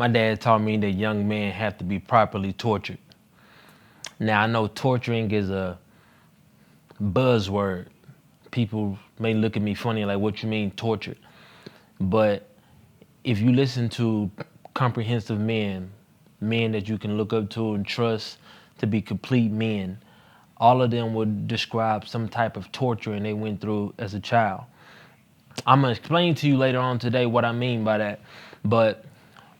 My dad taught me that young men have to be properly tortured. Now, I know torturing is a buzzword. People may look at me funny, like, what you mean tortured? But if you listen to comprehensive men, men that you can look up to and trust to be complete men, all of them would describe some type of torturing they went through as a child. I'm gonna explain to you later on today what I mean by that. But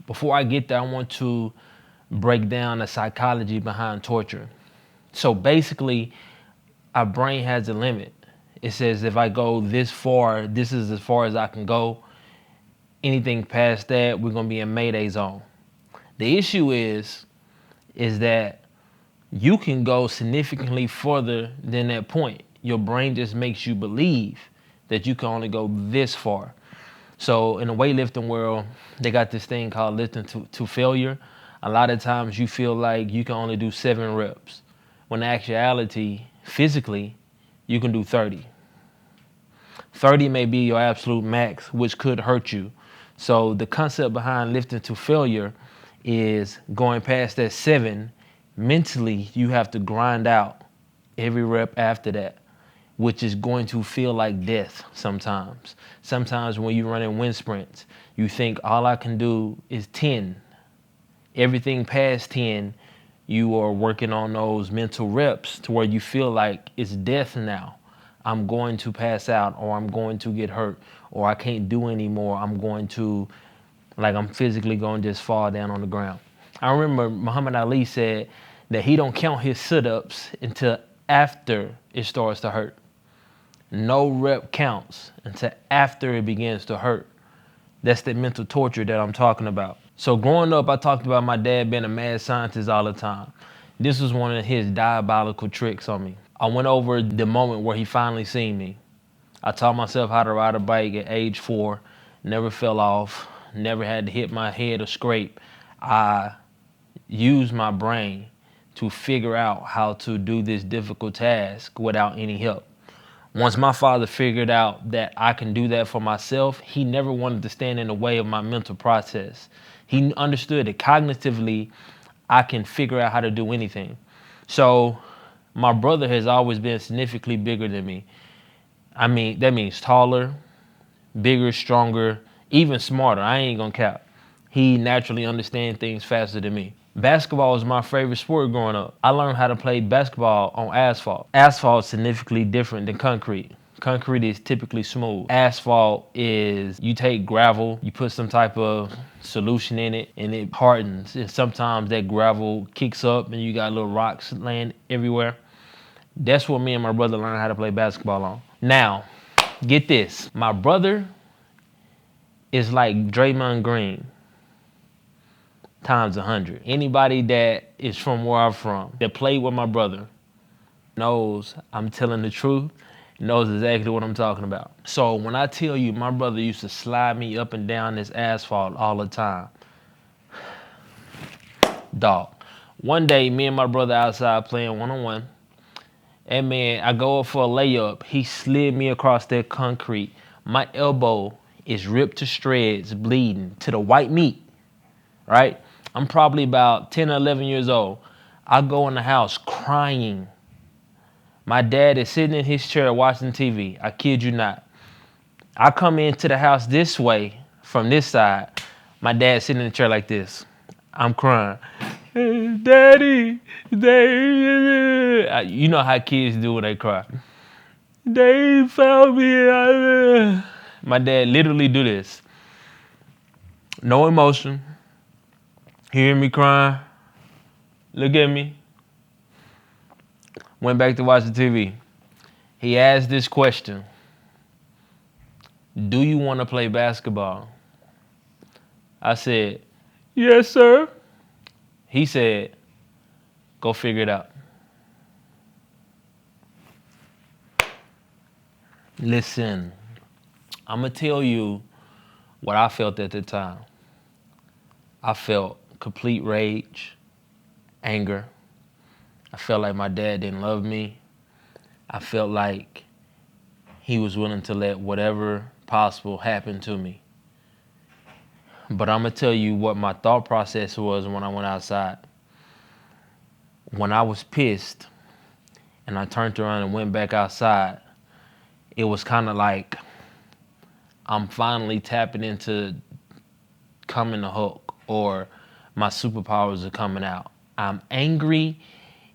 before I get there, I want to break down the psychology behind torture. So basically, our brain has a limit. It says if I go this far, this is as far as I can go. Anything past that, we're gonna be in Mayday zone. The issue is that you can go significantly further than that point. Your brain just makes you believe that you can only go this far. So in the weightlifting world, they got this thing called lifting to failure. A lot of times you feel like you can only do 7 reps, when in actuality, physically, you can do 30. 30 may be your absolute max, which could hurt you. So the concept behind lifting to failure is going past that 7. Mentally, you have to grind out every rep after that, which is going to feel like death sometimes. Sometimes when you're running wind sprints, you think all I can do is 10. Everything past 10, you are working on those mental reps to where you feel like it's death now. I'm going to pass out, or I'm going to get hurt, or I can't do anymore. I'm physically going to just fall down on the ground. I remember Muhammad Ali said that he don't count his sit-ups until after it starts to hurt. No rep counts until after it begins to hurt. That's the mental torture that I'm talking about. So growing up, I talked about my dad being a mad scientist all the time. This was one of his diabolical tricks on me. I went over the moment where he finally seen me. I taught myself how to ride a bike at age 4, never fell off, never had to hit my head or scrape. I used my brain to figure out how to do this difficult task without any help. Once my father figured out that I can do that for myself, he never wanted to stand in the way of my mental process. He understood that cognitively, I can figure out how to do anything. So my brother has always been significantly bigger than me. I mean, that means taller, bigger, stronger, even smarter. I ain't gonna cap. He naturally understands things faster than me. Basketball was my favorite sport growing up. I learned how to play basketball on asphalt. Asphalt is significantly different than concrete. Concrete is typically smooth. Asphalt is, you take gravel, you put some type of solution in it, and it hardens. And sometimes that gravel kicks up and you got little rocks laying everywhere. That's what me and my brother learned how to play basketball on. Now, get this. My brother is like Draymond Green times 100. Anybody that is from where I'm from, that played with my brother, knows I'm telling the truth, knows exactly what I'm talking about. So when I tell you my brother used to slide me up and down this asphalt all the time, dog. One day, me and my brother outside playing one-on-one, and man, I go up for a layup. He slid me across that concrete. My elbow is ripped to shreds, bleeding to the white meat, right? I'm probably about 10 or 11 years old. I go in the house crying. My dad is sitting in his chair watching TV. I kid you not. I come into the house this way, from this side. My dad's sitting in the chair like this. I'm crying. Daddy, Daddy. You know how kids do when they cry. They found me. My dad literally do this. No emotion. Hearing me crying. Look at me. Went back to watch the TV. He asked this question. Do you want to play basketball? I said, yes, sir. He said, go figure it out. Listen, I'm going to tell you what I felt at the time. I felt complete rage, anger. I felt like my dad didn't love me. I felt like he was willing to let whatever possible happen to me. But I'm going to tell you what my thought process was when I went outside. When I was pissed and I turned around and went back outside, it was kind of like I'm finally tapping into coming the Hulk, or my superpowers are coming out. I'm angry,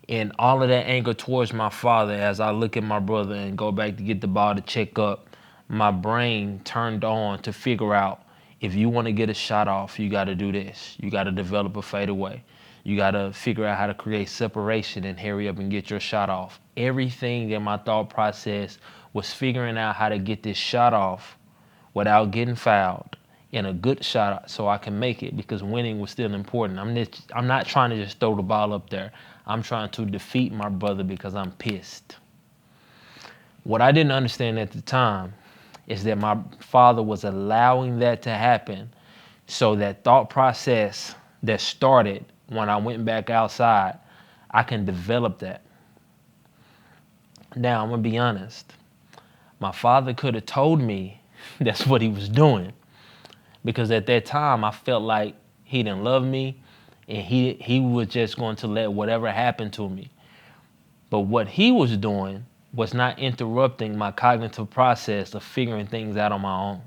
and all of that anger towards my father, as I look at my brother and go back to get the ball to check up, my brain turned on to figure out, if you want to get a shot off, you got to do this. You got to develop a fadeaway. You got to figure out how to create separation and hurry up and get your shot off. Everything in my thought process was figuring out how to get this shot off without getting fouled, in a good shot so I can make it, because winning was still important. I'm not trying to just throw the ball up there. I'm trying to defeat my brother because I'm pissed. What I didn't understand at the time is that my father was allowing that to happen, so that thought process that started when I went back outside, I can develop that. Now, I'm going to be honest. My father could have told me that's what he was doing, because at that time I felt like he didn't love me, and he was just going to let whatever happen to me. But what he was doing was not interrupting my cognitive process of figuring things out on my own.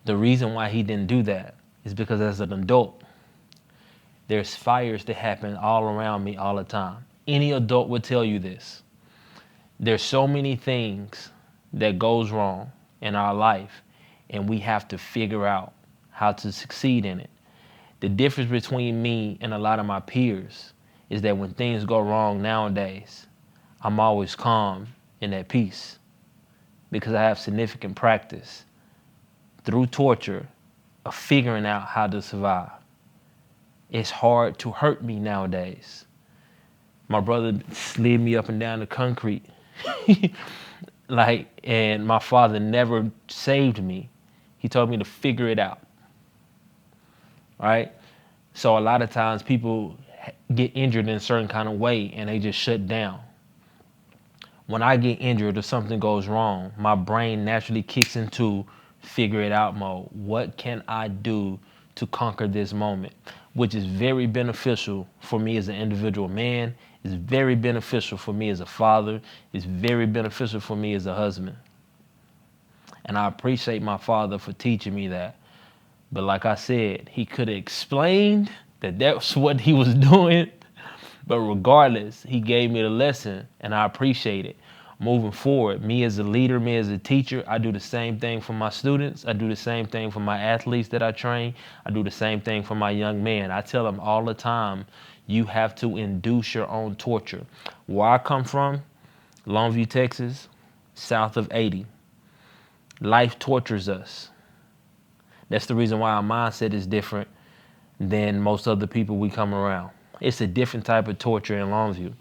The reason why he didn't do that is because as an adult, there's fires that happen all around me all the time. Any adult would tell you this. There's so many things that goes wrong in our life, and we have to figure out how to succeed in it. The difference between me and a lot of my peers is that when things go wrong nowadays, I'm always calm and at peace, because I have significant practice through torture of figuring out how to survive. It's hard to hurt me nowadays. My brother slid me up and down the concrete. And my father never saved me. He told me to figure it out. Right? So a lot of times people get injured in a certain kind of way and they just shut down. When I get injured or something goes wrong, my brain naturally kicks into figure it out mode. What can I do to conquer this moment? Which is very beneficial for me as an individual man. It's very beneficial for me as a father. It's very beneficial for me as a husband. And I appreciate my father for teaching me that. But like I said, he could have explained that that's what he was doing. But regardless, he gave me the lesson, and I appreciate it. Moving forward, me as a leader, me as a teacher, I do the same thing for my students. I do the same thing for my athletes that I train. I do the same thing for my young men. I tell them all the time, you have to induce your own torture. Where I come from, Longview, Texas, south of 80. Life tortures us. That's the reason why our mindset is different than most other people we come around. It's a different type of torture in Longview.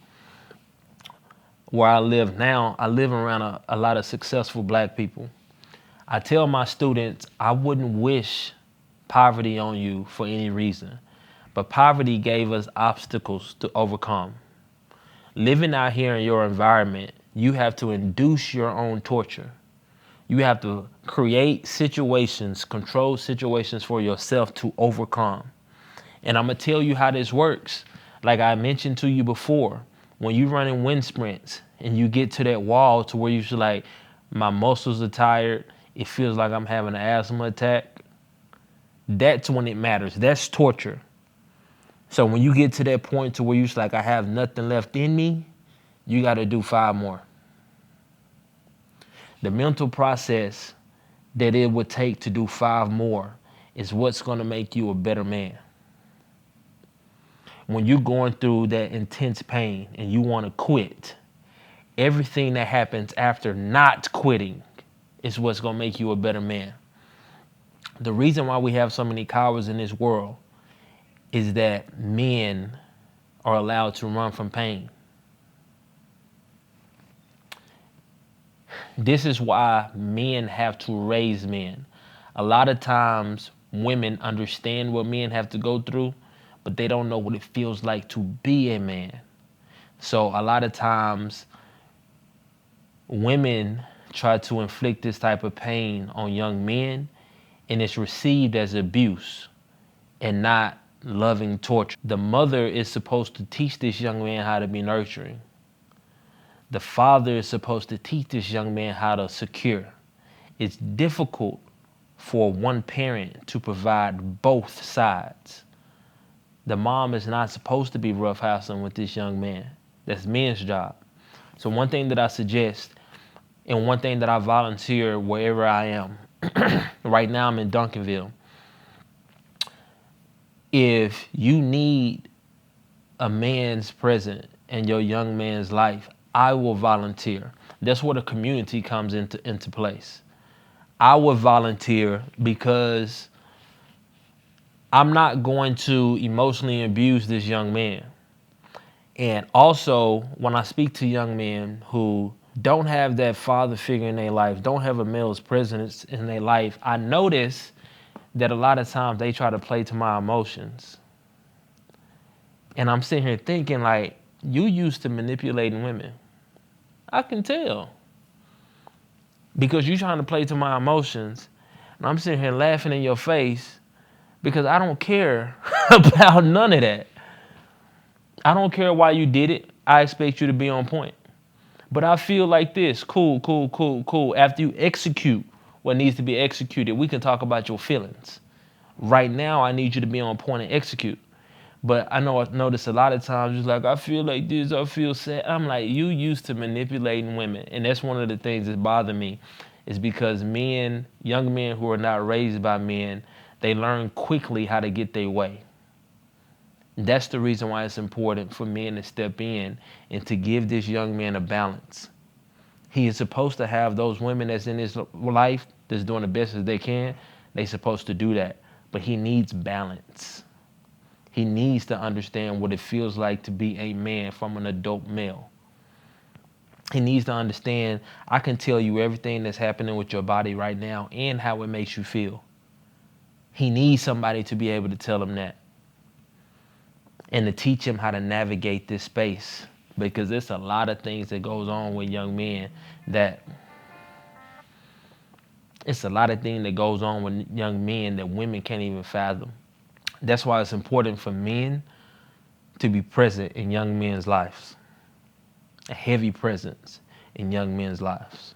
Where I live now, I live around a lot of successful black people. I tell my students, I wouldn't wish poverty on you for any reason, but poverty gave us obstacles to overcome. Living out here in your environment, you have to induce your own torture. You have to create situations, control situations for yourself to overcome. And I'm going to tell you how this works. Like I mentioned to you before, when you run in wind sprints and you get to that wall to where you're like, my muscles are tired, it feels like I'm having an asthma attack, that's when it matters. That's torture. So when you get to that point to where you're like, I have nothing left in me, you got to do 5 more. The mental process that it would take to do 5 more is what's going to make you a better man. When you're going through that intense pain and you want to quit, everything that happens after not quitting is what's going to make you a better man. The reason why we have so many cowards in this world is that men are allowed to run from pain. This is why men have to raise men. A lot of times women understand what men have to go through, but they don't know what it feels like to be a man. So a lot of times women try to inflict this type of pain on young men, and it's received as abuse and not loving torture. The mother is supposed to teach this young man how to be nurturing. The father is supposed to teach this young man how to secure. It's difficult for one parent to provide both sides. The mom is not supposed to be roughhousing with this young man. That's men's job. So one thing that I suggest, and one thing that I volunteer wherever I am, right now I'm in Duncanville. If you need a man's presence in your young man's life, I will volunteer. That's where the community comes into place. I would volunteer because I'm not going to emotionally abuse this young man. And also, when I speak to young men who don't have that father figure in their life, don't have a male's presence in their life, I notice that a lot of times they try to play to my emotions. And I'm sitting here thinking, like, you used to manipulating women. I can tell. Because you're trying to play to my emotions. And I'm sitting here laughing in your face because I don't care about none of that. I don't care why you did it. I expect you to be on point. But I feel like this, cool. After you execute what needs to be executed, we can talk about your feelings. Right now, I need you to be on point and execute. But I notice a lot of times it's like, I feel like this, I feel sad. I'm like, you used to manipulating women. And that's one of the things that bother me, is because men, young men who are not raised by men, they learn quickly how to get their way. That's the reason why it's important for men to step in and to give this young man a balance. He is supposed to have those women that's in his life that's doing the best as they can. They're supposed to do that. But he needs balance. He needs to understand what it feels like to be a man from an adult male. He needs to understand, I can tell you everything that's happening with your body right now and how it makes you feel. He needs somebody to be able to tell him that and to teach him how to navigate this space, because there's a lot of things that goes on with young men that women can't even fathom. That's why it's important for men to be present in young men's lives, a heavy presence in young men's lives.